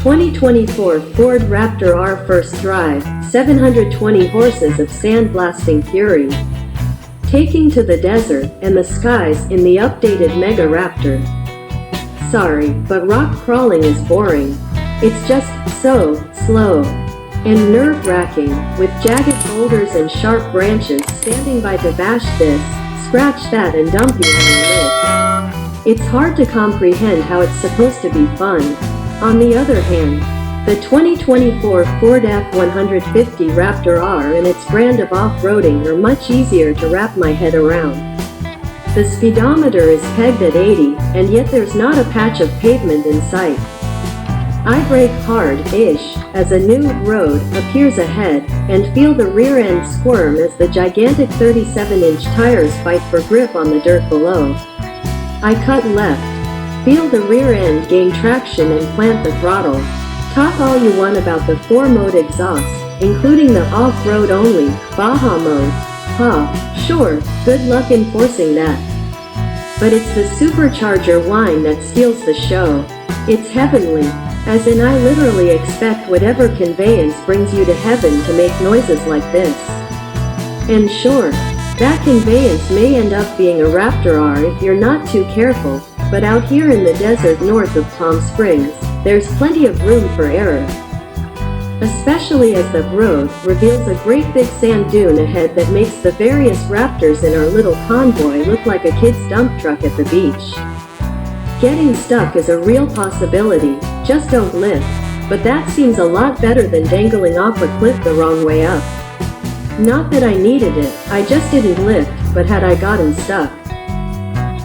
2024 Ford Raptor R First Drive, 720 horses of sandblasting fury. Taking to the desert and the skies in the updated Mega Raptor. Sorry, but rock crawling is boring. It's just so slow and nerve-wracking, with jagged boulders and sharp branches standing by to bash this, scratch that and dump you on your lid. It's hard to comprehend how it's supposed to be fun. On the other hand, the 2024 Ford F-150 Raptor R and its brand of off-roading are much easier to wrap my head around. The speedometer is pegged at 80, and yet there's not a patch of pavement in sight. I brake hard-ish as a new road appears ahead, and feel the rear end squirm as the gigantic 37-inch tires fight for grip on the dirt below. I cut left, feel the rear end gain traction and plant the throttle. Talk all you want about the 4-mode exhaust, including the off-road only, Baja mode. Sure, good luck enforcing that. But it's the supercharger whine that steals the show. It's heavenly, as in I literally expect whatever conveyance brings you to heaven to make noises like this. And sure, that conveyance may end up being a Raptor R if you're not too careful, but out here in the desert north of Palm Springs, there's plenty of room for error. Especially as the road reveals a great big sand dune ahead that makes the various Raptors in our little convoy look like a kid's dump truck at the beach. Getting stuck is a real possibility, just don't lift, but that seems a lot better than dangling off a cliff the wrong way up. Not that I needed it, I just didn't lift, but had I gotten stuck.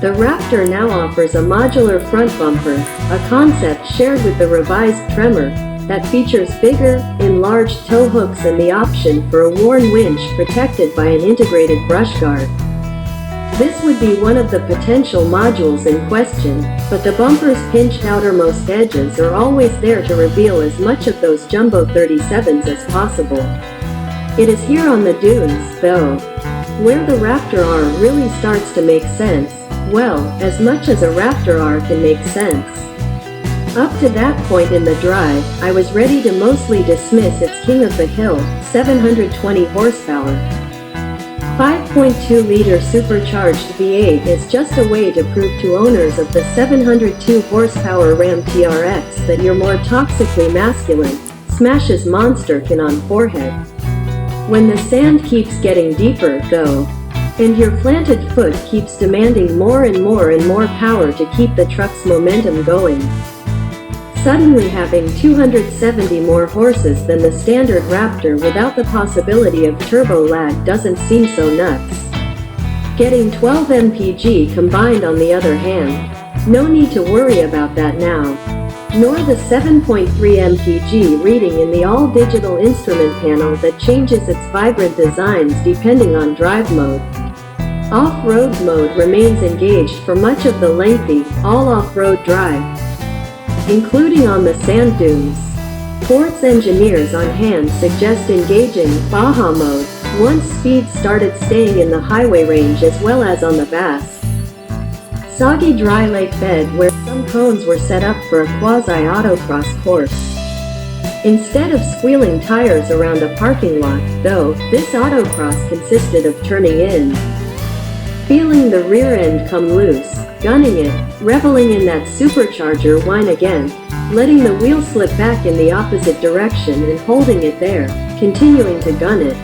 The Raptor now offers a modular front bumper, a concept shared with the revised Tremor, that features bigger, enlarged tow hooks and the option for a worn winch protected by an integrated brush guard. This would be one of the potential modules in question, but the bumper's pinched outermost edges are always there to reveal as much of those jumbo 37s as possible. It is here on the dunes, though, where the Raptor R really starts to make sense, well, as much as a Raptor R can make sense. Up to that point in the drive, I was ready to mostly dismiss its king of the hill, 720 horsepower. 5.2-liter supercharged V8 is just a way to prove to owners of the 702 horsepower Ram TRX that your more toxically masculine, smashes monster can on forehead. When the sand keeps getting deeper, though, and your planted foot keeps demanding more and more and more power to keep the truck's momentum going, suddenly having 270 more horses than the standard Raptor without the possibility of turbo lag doesn't seem so nuts. Getting 12 mpg combined on the other hand, no need to worry about that now, nor the 7.3 mpg reading in the all-digital instrument panel that changes its vibrant designs depending on drive mode. Off-road mode remains engaged for much of the lengthy, all-off-road drive, including on the sand dunes. Ford's engineers on hand suggest engaging Baja mode once speeds started staying in the highway range as well as on the vast, soggy dry lake bed where some cones were set up for a quasi-autocross course. Instead of squealing tires around a parking lot, though, this autocross consisted of turning in, feeling the rear end come loose, gunning it, reveling in that supercharger whine again, letting the wheel slip back in the opposite direction and holding it there, continuing to gun it.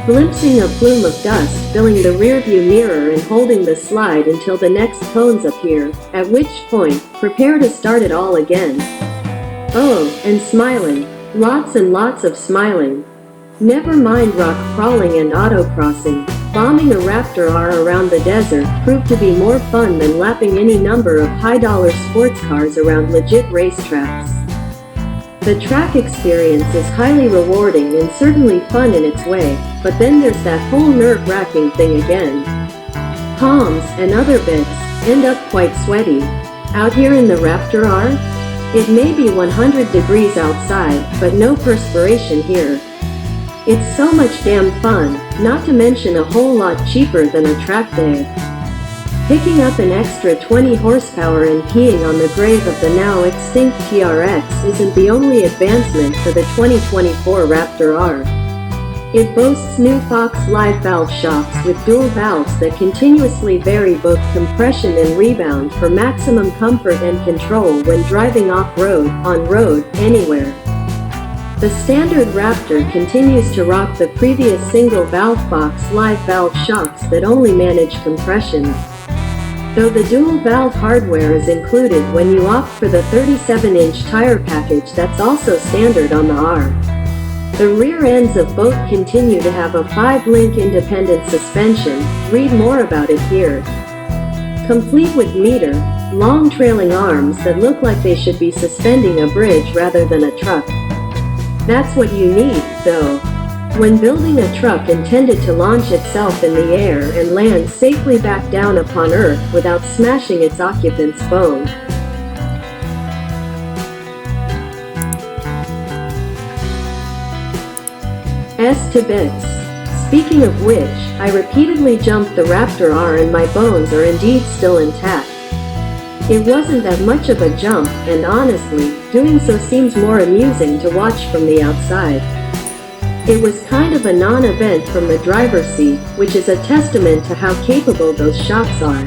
Glimpsing a plume of dust filling the rearview mirror and holding the slide until the next cones appear, at which point, prepare to start it all again. Oh, and smiling. Lots and lots of smiling. Never mind rock crawling and autocrossing. Bombing a Raptor R around the desert proved to be more fun than lapping any number of high-dollar sports cars around legit racetracks. The track experience is highly rewarding and certainly fun in its way, but then there's that whole nerve-wracking thing again. Palms and other bits end up quite sweaty. Out here in the Raptor R, it may be 100 degrees outside, but no perspiration here. It's so much damn fun, not to mention a whole lot cheaper than a track day. Picking up an extra 20 horsepower and peeing on the grave of the now extinct TRX isn't the only advancement for the 2024 Raptor R. It boasts new Fox live valve shocks with dual valves that continuously vary both compression and rebound for maximum comfort and control when driving off-road, on-road, anywhere. The standard Raptor continues to rock the previous single-valve Fox live valve shocks that only manage compression, though the dual-valve hardware is included when you opt for the 37-inch tire package that's also standard on the R. The rear ends of both continue to have a 5-link independent suspension, read more about it here. Complete with meter, long trailing arms that look like they should be suspending a bridge rather than a truck. That's what you need, though, when building a truck intended to launch itself in the air and land safely back down upon Earth without smashing its occupant's bone. S to bits. Speaking of which, I repeatedly jumped the Raptor R and my bones are indeed still intact. It wasn't that much of a jump, and honestly, doing so seems more amusing to watch from the outside. It was kind of a non-event from the driver's seat, which is a testament to how capable those shocks are.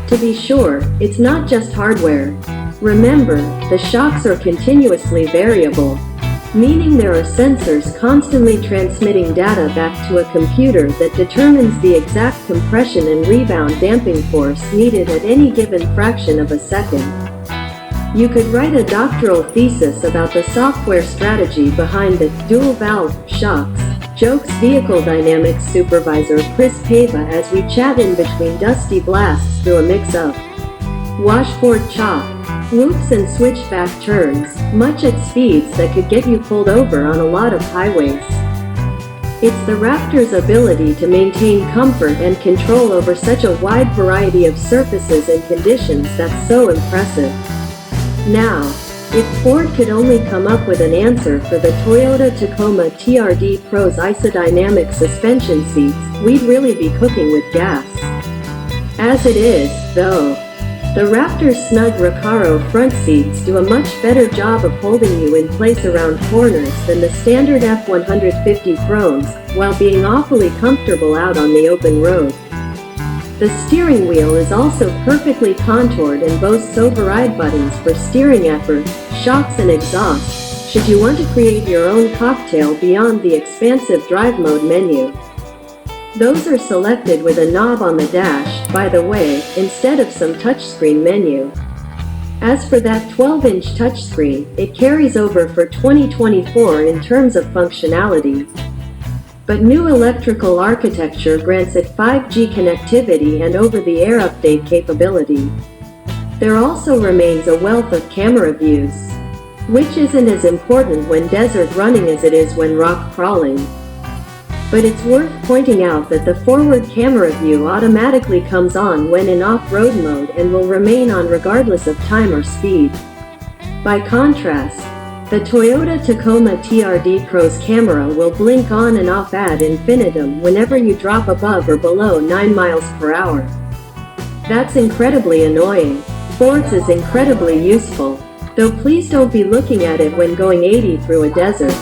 To be sure, it's not just hardware. Remember, the shocks are continuously variable, meaning there are sensors constantly transmitting data back to a computer that determines the exact compression and rebound damping force needed at any given fraction of a second. You could write a doctoral thesis about the software strategy behind the dual-valve shocks, jokes vehicle dynamics supervisor Chris Pava as we chat in between dusty blasts through a mix of washboard chop, whoops and switchback turns, much at speeds that could get you pulled over on a lot of highways. It's the Raptor's ability to maintain comfort and control over such a wide variety of surfaces and conditions that's so impressive. Now, if Ford could only come up with an answer for the Toyota Tacoma TRD Pro's isodynamic suspension seats, we'd really be cooking with gas. As it is, though, the Raptor's snug Recaro front seats do a much better job of holding you in place around corners than the standard F-150 Chromes, while being awfully comfortable out on the open road. The steering wheel is also perfectly contoured and boasts override buttons for steering effort, shocks and exhaust, should you want to create your own cocktail beyond the expansive drive mode menu. Those are selected with a knob on the dash, by the way, instead of some touchscreen menu. As for that 12-inch touchscreen, it carries over for 2024 in terms of functionality. But new electrical architecture grants it 5G connectivity and over-the-air update capability. There also remains a wealth of camera views, which isn't as important when desert running as it is when rock crawling. But it's worth pointing out that the forward camera view automatically comes on when in off-road mode and will remain on regardless of time or speed. By contrast, the Toyota Tacoma TRD Pro's camera will blink on and off ad infinitum whenever you drop above or below 9 miles per hour. That's incredibly annoying. Ford's is incredibly useful, though please don't be looking at it when going 80 through a desert.